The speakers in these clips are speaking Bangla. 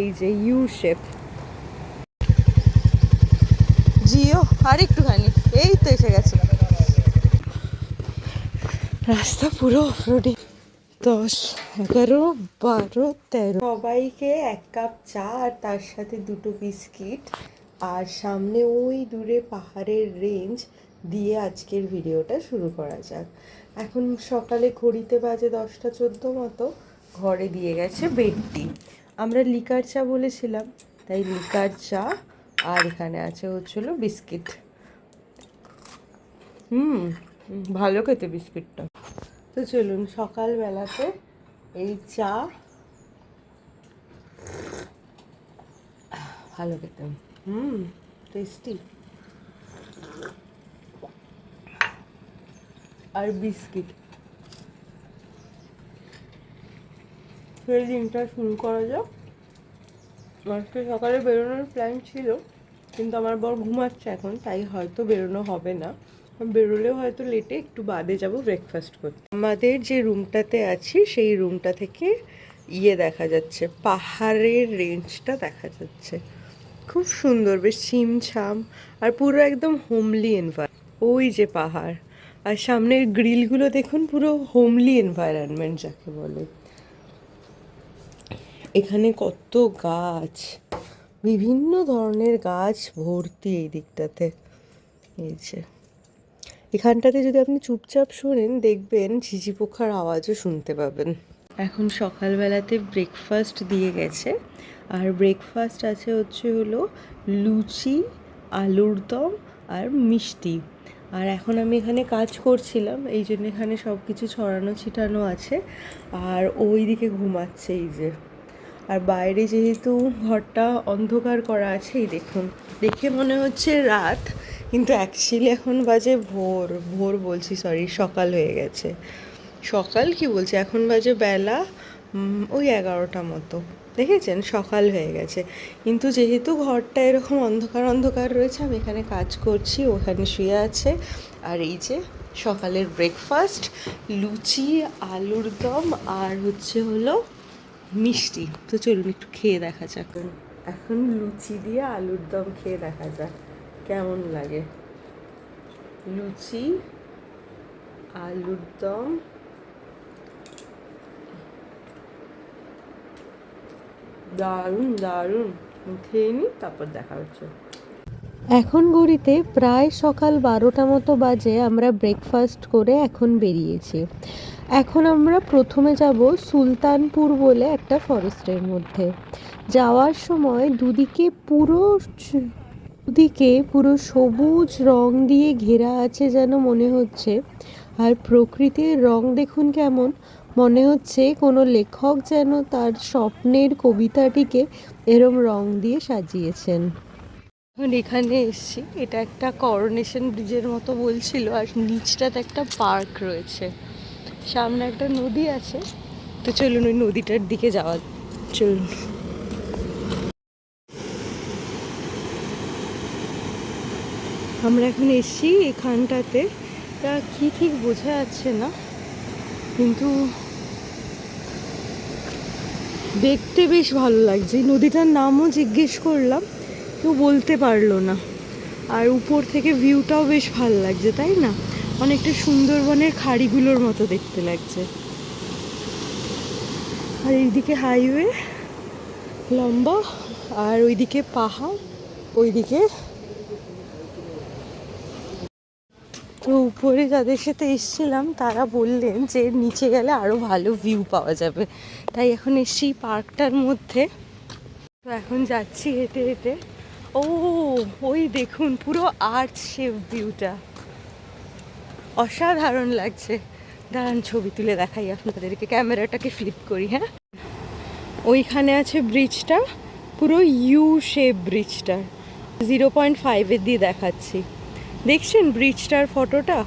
এই যে ইউ শেপ। জিও আর একটুখানি, এই তো এসে গেছে। রাস্তা পুরো অফরোডিং। 10, 11, 12, 13 সবাইকে 1 কাপ চা আর তার সাথে 2টো বিস্কিট, আর সামনে ওই দূরে পাহাড়ের রেঞ্জ দিয়ে আজকের ভিডিওটা শুরু করা যাক। এখন সকালে ঘড়িতে বাজে 10টা 14 মতো। ঘরে দিয়ে গেছে বেডটি। আমরা লিকার চা বলেছিলাম, তাই লিকার চা, আর এখানে আছে হচ্ছিলো বিস্কিট। ভালো খেতে বিস্কিটটা। তো চলুন সকালবেলাতে এই চা, ভালো খেতে, টেস্টি, আর বিস্কিট, সেই দিনটা শুরু করা যাক। আজকে সকালে বেরোনোর প্ল্যান ছিল, কিন্তু আমার বর ঘুমাচ্ছে এখন, তাই হয়তো বেরোনো হবে না। বেরোলেও হয়তো লেটে একটু বাদে যাব ব্রেকফাস্ট করতে। আমাদের যে রুমটাতে আছি সেই রুমটা থেকে দেখা যাচ্ছে, পাহাড়ের রেঞ্জটা দেখা যাচ্ছে। খুব সুন্দর, বেশ ছিমছাম, আর পুরো একদম হোমলি এনভায়রনমেন্ট। ওই যে পাহাড়, আর সামনের গ্রিলগুলো দেখুন, পুরো হোমলি এনভায়রনমেন্ট যাকে বলে। এখানে কত গাছ, বিভিন্ন ধরনের গাছ ভর্তি এই দিকটাতে। এই যে এখানটাতে যদি আপনি চুপচাপ শোনেন, দেখবেন ঝিঝি পোকার আওয়াজও শুনতে পাবেন। এখন সকালবেলাতে ব্রেকফাস্ট দিয়ে গেছে, আর ব্রেকফাস্ট আছে হলো লুচি, আলুর দম আর মিষ্টি। আর এখন আমি এখানে কাজ করছিলাম, এই জন্য এখানে সব কিছু ছড়ানো ছিটানো আছে, আর ওই দিকে ঘুমাচ্ছে এই যে। আর বাইরে যেহেতু ঘরটা অন্ধকার করা আছে, এই দেখুন, দেখে মনে হচ্ছে রাত, কিন্তু অ্যাকচুয়ালি এখন বাজে ভোর বলছি, সরি, সকাল হয়ে গেছে। সকাল কি বলছি, এখন বাজে বেলা ওই 11টা মতো। দেখেছেন, সকাল হয়ে গেছে। কিন্তু যেহেতু ঘরটা এরকম অন্ধকার রয়েছে, আমি এখানে কাজ করছি, ওখানে শুয়ে আছে। আর এই যে সকালের ব্রেকফাস্ট, লুচি, আলুর দম, আর হলো মিষ্টি। তো চলুন একটু খেয়ে দেখা যাক। এখন লুচি দিয়ে আলুর দম খেয়ে দেখা যাক কেমন লাগে। লুচি, আলুর দম, দারুণ দারুণ। খেয়ে নিই, তারপর দেখা হচ্ছে। এখন ঘড়িতে প্রায় সকাল 12টা মতো বাজে। আমরা ব্রেকফাস্ট করে এখন বেরিয়েছি। এখন আমরা প্রথমে যাব সুলতানপুর বলে একটা ফরেস্টের মধ্যে। যাওয়ার সময় দুদিকে পুরো সবুজ রং দিয়ে ঘেরা আছে যেন মনে হচ্ছে। আর প্রকৃতির রং দেখুন কেমন, মনে হচ্ছে কোনো লেখক যেন তার স্বপ্নের কবিতাটিকে এরম রং দিয়ে সাজিয়েছেন। এখন এখানে এসছি, এটা একটা করোনেশন ব্রিজের মতো বলছিল, আর নিচটাতে একটা পার্ক রয়েছে, সামনে একটা নদী আছে। তো চলুন ওই নদীটার দিকে যাওয়া, চলুন। আমরা এখন এসছি এখানটাতে, তা কি ঠিক বোঝা যাচ্ছে না, কিন্তু দেখতে বেশ ভালো লাগছে। এই নদীটার নামও জিজ্ঞেস করলাম, কেউ বলতে পারলো না। আর উপর থেকে ভিউটাও বেশ ভালো লাগছে, তাই না? অনেকটা সুন্দরবনের খাড়িগুলোর মতো দেখতে লাগছে। আর এইদিকে হাইওয়ে লম্বা, আর ওইদিকে পাহাড়, ওইদিকে। তো উপরে যাদের সাথে এসেছিলাম তারা বললেন যে নিচে গেলে আরও ভালো ভিউ পাওয়া যাবে, তাই এখন এসছি পার্কটার মধ্যে। তো এখন যাচ্ছি হেঁটে হেঁটে। ওই দেখুন, পুরো আর্চ শেপ ভিউটা অসাধারণ লাগছে। দাঁড়ান ছবি তুলে দেখাই আপনাদেরকে, ক্যামেরাটাকে ফ্লিপ করি। হ্যাঁ, ওইখানে আছে ব্রিজটা, পুরো ইউ শেপ ব্রিজটা, 0.5 দিয়ে দেখাচ্ছি। দেখছেন ব্রিজটার ফটোটা,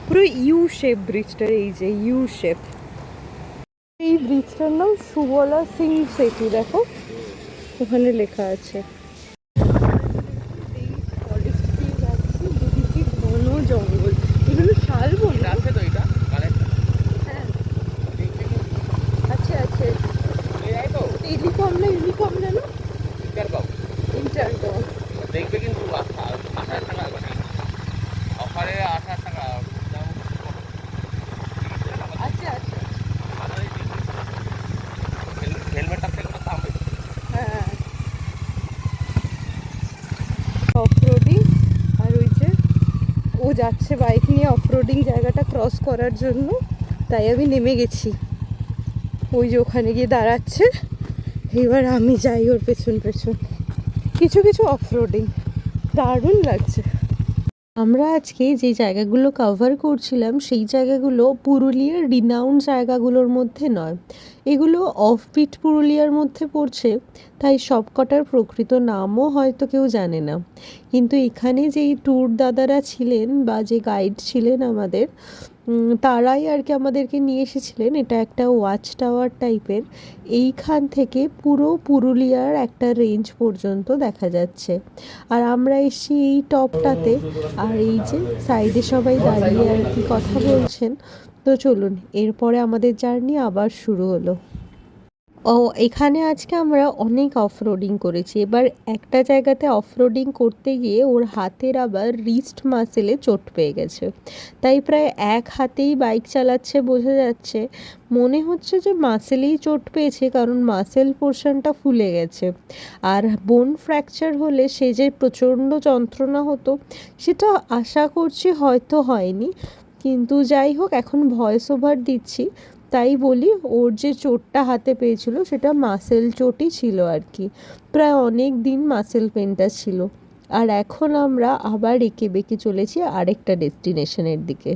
পুরো ইউ শেপ ব্রিজটার, এই যে ইউ শেপ। এই ব্রিজটার নাম সুবলা সিং সেতু, দেখো ওখানে লেখা আছে। ঘন জঙ্গল, এগুলো শালবন। হ্যাঁ, আছে ইউনিফর্ম না, ইউনিফর্ম জানো। যাচ্ছে বাইক নিয়ে অফরোডিং জায়গাটা ক্রস করার জন্য, তাই আমি নেমে গেছি। ওই যে ওখানে গিয়ে দাঁড়াচ্ছে, এবার আমি যাই ওর পেছন পেছন। কিছু কিছু অফরোডিং দারুণ লাগছে। আমরা আজকে যে জায়গাগুলো কভার করছিলাম সেই জায়গাগুলো পুরুলিয়ার রিনাউন্ড জায়গাগুলোর মধ্যে নয়, এগুলো অফবিট পুরুলিয়ার মধ্যে পড়ছে, তাই সবকটার প্রকৃত নামও হয়তো কেউ জানে না। কিন্তু এখানে যেই ট্যুর দাদারা ছিলেন বা যে গাইড ছিলেন আমাদের, তারাই আর কি আমাদেরকে নিয়ে এসেছিলেন। এটা একটা ওয়াচ টাওয়ার টাইপের, এইখান থেকে পুরো পুরুলিয়ার একটা রেঞ্জ পর্যন্ত দেখা যাচ্ছে। আর আমরা এসেছি এই টপটাতে, আর এই যে সাইডে সবাই দাঁড়িয়ে আর কি কথা বলছেন। তো চলুন, এরপরে আমাদের জার্নি আবার শুরু হলো। এখানে আজকে আমরা অনেক অফরোডিং করেছি। এবার একটা জায়গাতে অফরোডিং করতে গিয়ে ওর হাতের আবার রিস্ট মাসেলে চোট পেয়ে গেছে, তাই প্রায় এক হাতেই বাইক চালাচ্ছে। বোঝা যাচ্ছে, মনে হচ্ছে যে মাসেলেই চোট পেয়েছে, কারণ মাসেল পোর্শনটা ফুলে গেছে। আর বোন ফ্র্যাকচার হলে সে যে প্রচণ্ড যন্ত্রণা হতো, সেটা আশা করছি হয়তো হয়নি। কিন্তু যাই হোক, এখন ভয়েস ওভার দিচ্ছি, তাই বলি ওর যে চোটটা হাতে পেয়েছিল সেটা মাসেল চোটই ছিল আর কি। প্রায় অনেক দিন মাসেল পেনটা ছিল। আর এখন আমরা আবার এঁকে বেঁকে চলেছি আরেকটা ডেস্টিনেশনের দিকে।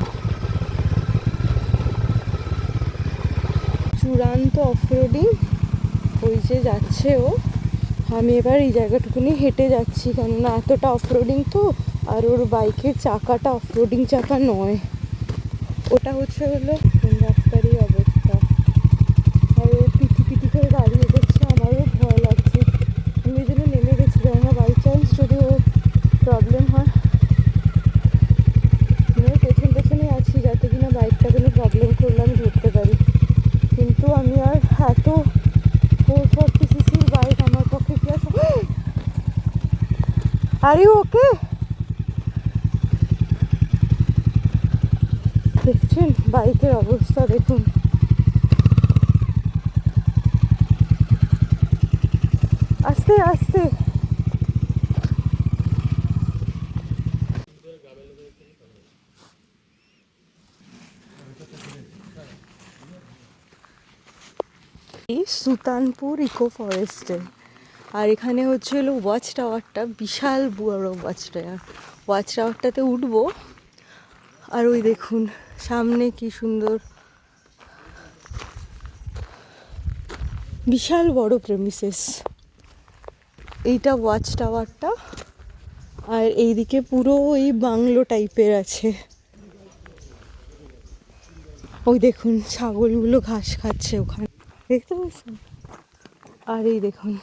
চূড়ান্ত অফরোডিং, ওই যে যাচ্ছে ও। আমি এবার এই জায়গাটুকুনি হেঁটে যাচ্ছি, কেননা এতটা অফরোডিং তো। আর ওর বাইকের চাকাটা অফরোডিং চাকা নয়, ওটা হচ্ছে হলো রাস্তারই অবস্থা। আর ও পিটি পিটি করে গাড়ি এগোচ্ছে, আমারও ভয় লাগছে। আমি ওই জন্য নেমে গেছিলাম, আমার বাই চান্স যদি ওর প্রবলেম হয়। আমি পেছন পেছনেই আছি, যাতে কিনা বাইকটা কোনো প্রবলেম করলে আমি ধরতে পারি। কিন্তু আমি আর এত 440 সিসির বাইক আমার পক্ষে কি আছে। আরে ওকে দেখছেন বাইকের অবস্থা দেখুন। আস্তে আস্তে। এই সুলতানপুর ইকো ফরেস্টে, আর এখানে হচ্ছে হলো ওয়াচ টাওয়ারটা, বিশাল বড় ওয়াচ টাওয়ার। ওয়াচ টাওয়ারটাতে উঠবো, আর ওই দেখুন সামনে কি সুন্দর, বিশাল বড় প্রেমিসেস এইটা ওয়াচ টাওয়ারটা। আর এইদিকে পুরো ওই বাংলো টাইপের আছে। ওই দেখুন ছাগলগুলো ঘাস খাচ্ছে ওখানে, দেখতে পাচ্ছেন। আর এই দেখুন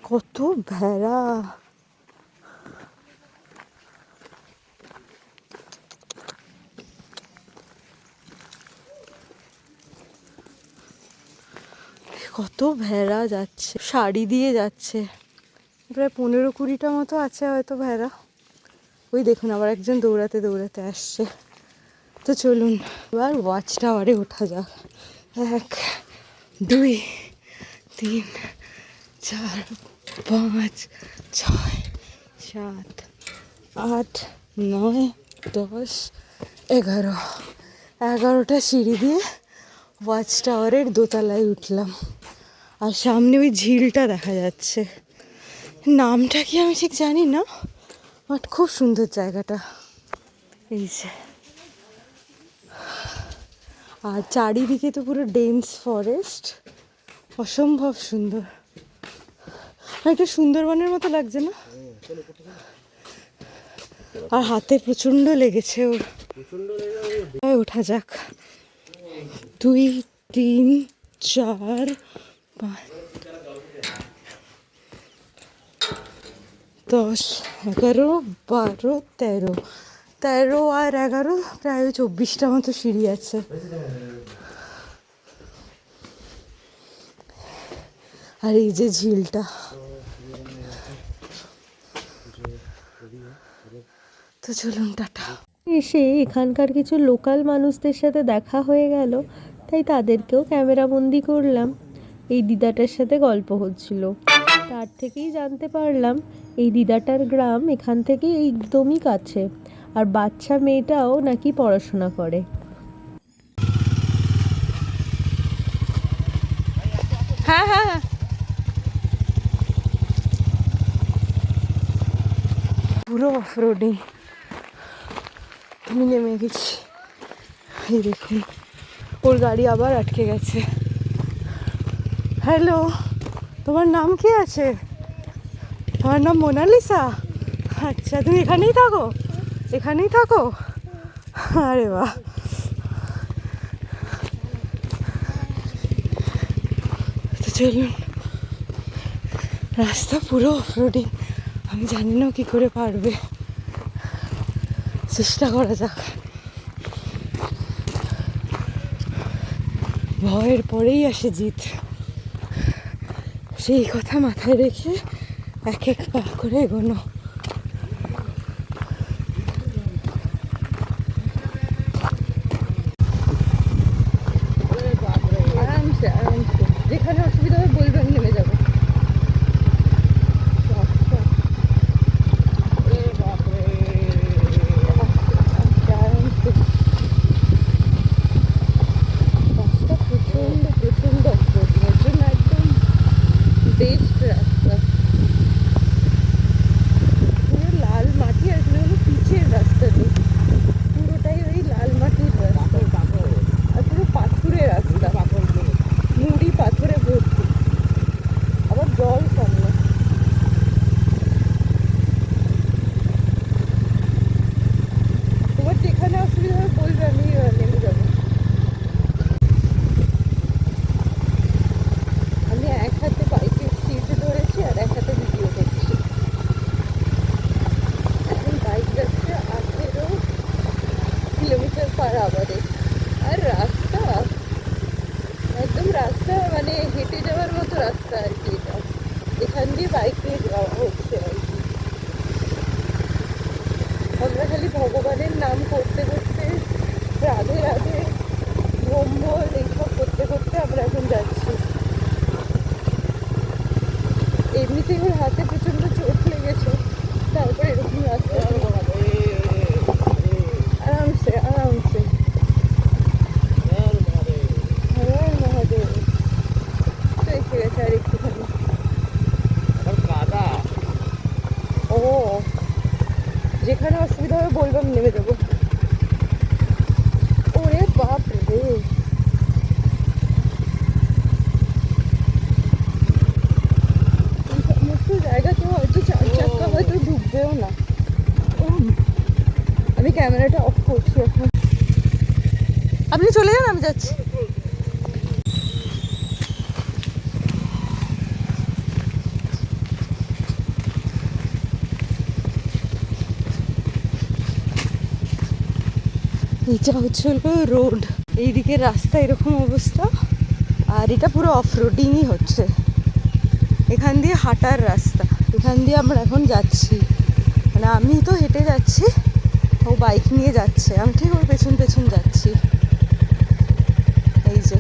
কত ভেড়া। কত ভেড়া যাচ্ছে, শাড়ি দিয়ে যাচ্ছে। প্রায় 15-20টা মতো আছে হয়তো ভেড়া। ওই দেখুন আবার একজন দৌড়াতে দৌড়াতে আসছে। তো চলুন এবার ওয়াচ টাওয়ারে ওঠা যাক। 1 2 3 4 5 6 7 8 9 10 11। 11টা সিঁড়ি দিয়ে ওয়াচ টাওয়ারের দোতলায় উঠলাম। আর সামনে ওই ঝিলটা দেখা যাচ্ছে, নামটা কি আমি ঠিক জানি না, বাট খুব সুন্দর জায়গাটা। এই যে, আর চারিদিকে তো পুরো ডেন্স ফরেস্ট, অসম্ভব সুন্দর। একটা সুন্দরবনের মতো লাগছে না? আর হাতে প্রচন্ড লেগেছে ওর। ওঠা যাক। 2 3 4 5 10 11 12 13। 13 আর 11 প্রায় 24টা মতো সিঁড়ি আছে। আর এই যে ঝিলটা, তো চলুন টাটা। এসে এখানকার কিছু লোকাল মানুষদের সাথে দেখা হয়ে গেল, তাই তাদেরকেও ক্যামেরাবন্দি করলাম। এই দিদাটার সাথে গল্প হচ্ছিল, তার থেকেই জানতে পারলাম এই দিদাটার গ্রাম এখান থেকে একদমই কাছে। আর বাচ্চা মেয়েটাও নাকি পড়াশোনা করে। হ্যাঁ হ্যাঁ হ্যাঁ, পুরো অফ রোডিং। আমি নেমে গেছি, এই দেখুন ওর গাড়ি আবার আটকে গেছে। হ্যালো, তোমার নাম কি আছে? তোমার নাম মোনালিসা? আচ্ছা, তুমি এখানেই থাকো? এখানেই থাকো? আরে বাহ। তো চলুন, রাস্তা পুরো অফরোডিং। আমি জানি না কি করে পারবে, চেষ্টা করা যাক। ভয়ের পরেই আসে জিত, সেই কথা মাথায় রেখে এক এক পা করে এগোনো। আরামসে আরামসে, যেখানে অসুবিধা হবে বলবে, আমি নেমে যাবো। বেস্ট রাস্তা, পুরো লাল মাটি, আর এখানে কোনো পিচের রাস্তা নেই, পুরোটাই ওই লাল মাটির রাস্তা, আর পুরো পাথুরের রাস্তা, মুড়ি পাথরে ভর্তি, আবার জল সামনে। তোমার যেখানে অসুবিধা হবে বলবে, আমি নেমে যাবো। আমি এক হাতে বাইকের সিট ধরেছি আর এক হাতে ভিডিও করছি। এখন বাইক যাচ্ছে 18 কিলোমিটার পার আওয়ারে, আর রাস্তা একদম রাস্তা মানে হেঁটে যাওয়ার মতো রাস্তা আর কি। এটা এখান দিয়ে বাইক নিয়ে যাওয়া হচ্ছে আর কি। আমরা খালি ভগবানের নাম করতে করতে, রাধে রাধে ভোম ভোল এইসব করতে করতে আমরা এখন যাচ্ছি। এমনিতেই ওর হাতে প্রচণ্ড চোট লেগেছে, তারপর এরকম রাস্তা। আরামসে আরামসে, হর মহাদেব। তো এসে গেছে আর একটুখানি। ও, যেখানে অসুবিধা হবে বলবো, আমি নেমে যাবো। ওরে বাপ রে, সমস্ত জায়গাতে হয়তো 4 চাক্কা হয়তো ঢুকবেও না। আমি ক্যামেরাটা অফ করছি এখন, আপনি চলে যান, আমি যাচ্ছি। এটা হচ্ছে হলো রোড, এইদিকে রাস্তা এরকম অবস্থা, আর এটা পুরো অফ রোডিংই হচ্ছে। এখান দিয়ে হাঁটার রাস্তা, এখান দিয়ে আমরা এখন যাচ্ছি, মানে আমি তো হেঁটে যাচ্ছি, ও বাইক নিয়ে যাচ্ছে, আমি ঠিক ওর পেছন পেছন যাচ্ছি। এই যে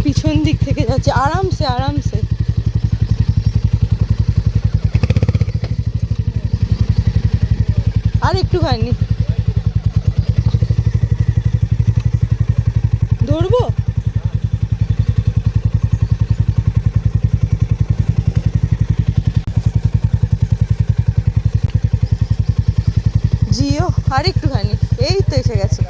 পিছন দিক থেকে যাচ্ছি আরামসে আরামসে। আর একটু খাইনি, দৌড়বো। জিও, আর একটুখানি, এই তো এসে গেছে।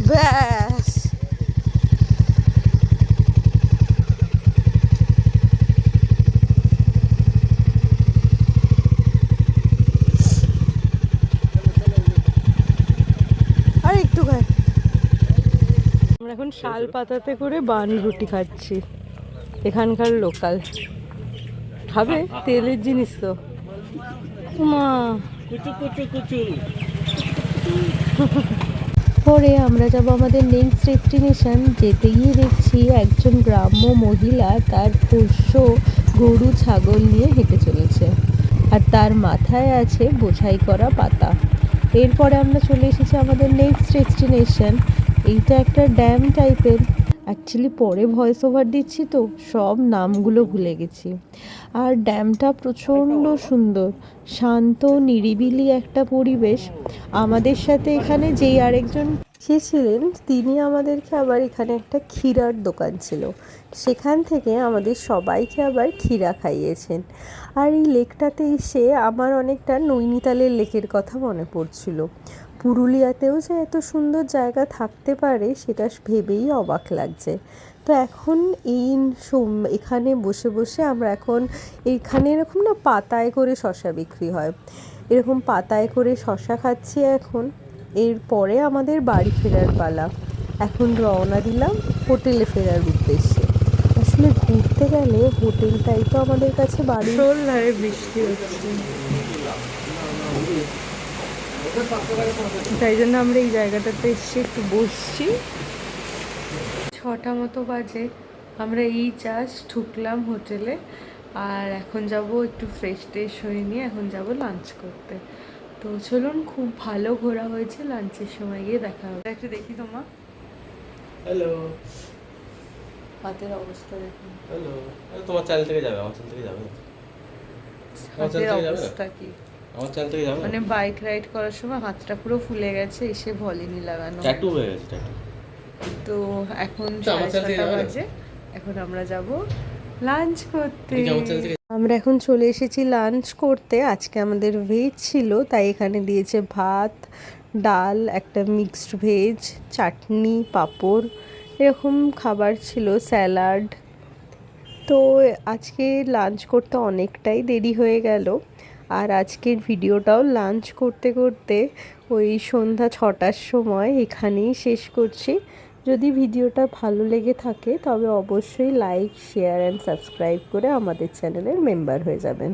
ব্যাস, আর একটুখানি। আমরা এখন শাল পাতাতে করে বান রুটি খাচ্ছি, এখানকার লোকাল। খাবে? তেলের জিনিস তো মা। পরে আমরা যাব আমাদের নেক্সট ডেস্টিনেশন। যেতে গিয়ে দেখছি একজন গ্রাম্য মহিলা তার পোষ্য গরু ছাগল নিয়ে হেঁটে চলেছে, আর তার মাথায় আছে বোঝাই করা পাতা। এরপরে আমরা চলে এসেছি আমাদের নেক্সট ডেস্টিনেশন। এইটা একটা ড্যাম টাইপের। অ্যাকচুয়ালি পরে ভয়েস ওভার দিচ্ছি তো সব নামগুলো ভুলে গেছি। আর ড্যামটা প্রচণ্ড সুন্দর, শান্ত নিরিবিলি একটা পরিবেশ। আমাদের সাথে এখানে যেই আরেকজন এসেছিলেন তিনি আমাদেরকে আবার এখানে একটা ক্ষীরার দোকান ছিল, সেখান থেকে আমাদের সবাইকে আবার ক্ষীরা খাইয়েছেন। আর এই লেকটাতে এসে আমার অনেকটা নৈনিতালের লেকের কথা মনে পড়ছিল। পুরুলিয়াতেও যে এত সুন্দর জায়গা থাকতে পারে সেটা ভেবেই অবাক লাগছে। তো এখন এখানে বসে বসে আমরা এখন এখানে এরকম না পাতায় করে শশা বিক্রি হয়, এরকম পাতায় করে শশা খাচ্ছি এখন। এরপরে আমাদের বাড়ি ফেরার পালা। এখন রওনা দিলাম হোটেলে ফেরার উদ্দেশ্যে। আসলে ঘুরতে গেলে হোটেলটাই তো আমাদের কাছে বাড়ি। ধারে বৃষ্টি হচ্ছে, তাই জন্য আমরা এই জায়গাটাতে এসে একটু বসছি। 6টা মতো বাজে, আমরা এই জাস্ট ঢুকলাম হোটেলে। আর এখন যাব একটু ফ্রেশ ট্রেশ হয়ে নিয়ে এখন যাব লাঞ্চ করতে। তো চলুন, খুব ভালো ঘোরা হয়েছে, লাঞ্চের সময় গিয়ে দেখা হবে। একটু দেখি তোমার হ্যালো হাতের অবস্থা দেখুন। হ্যালো, তোমার চ্যানেল থেকে যাবে, আমার চ্যানেল থেকে যাবে, আমার চ্যানেল হাতের থেকে যাবে, অবস্থা কি আমার চ্যানেল থেকে যাবে। মানে বাইক রাইড করার সময় হাতটা পুরো ফুলে গেছে, এসে ভলিনি লাগানো, ট্যাটু হয়ে গেছে ট্যাটু। তো এখন তো আমার চ্যানেল থেকে 6:30 যাবে না? বাজে, এখন আমরা যাব লাঞ্চ করতে। ঠিক আছে, আমার চ্যানেল থেকে আমরা এখন চলে এসেছি লাঞ্চ করতে। আজকে আমাদের ভেজ ছিল, তাই এখানে দিয়েছে ভাত, ডাল, একটা মিক্সড ভেজ, চাটনি, পাঁপড়, এরকম খাবার ছিল, স্যালাড। তো আজকে লাঞ্চ করতে অনেকটাই দেরি হয়ে গেল। আর আজকের ভিডিওটাও লাঞ্চ করতে করতে ওই সন্ধ্যা 6টার সময় এখানেই শেষ করছি। যদি ভিডিওটা ভালো লেগে থাকে তবে অবশ্যই লাইক, শেয়ার অ্যান্ড সাবস্ক্রাইব করে আমাদের চ্যানেলের মেম্বার হয়ে যাবেন।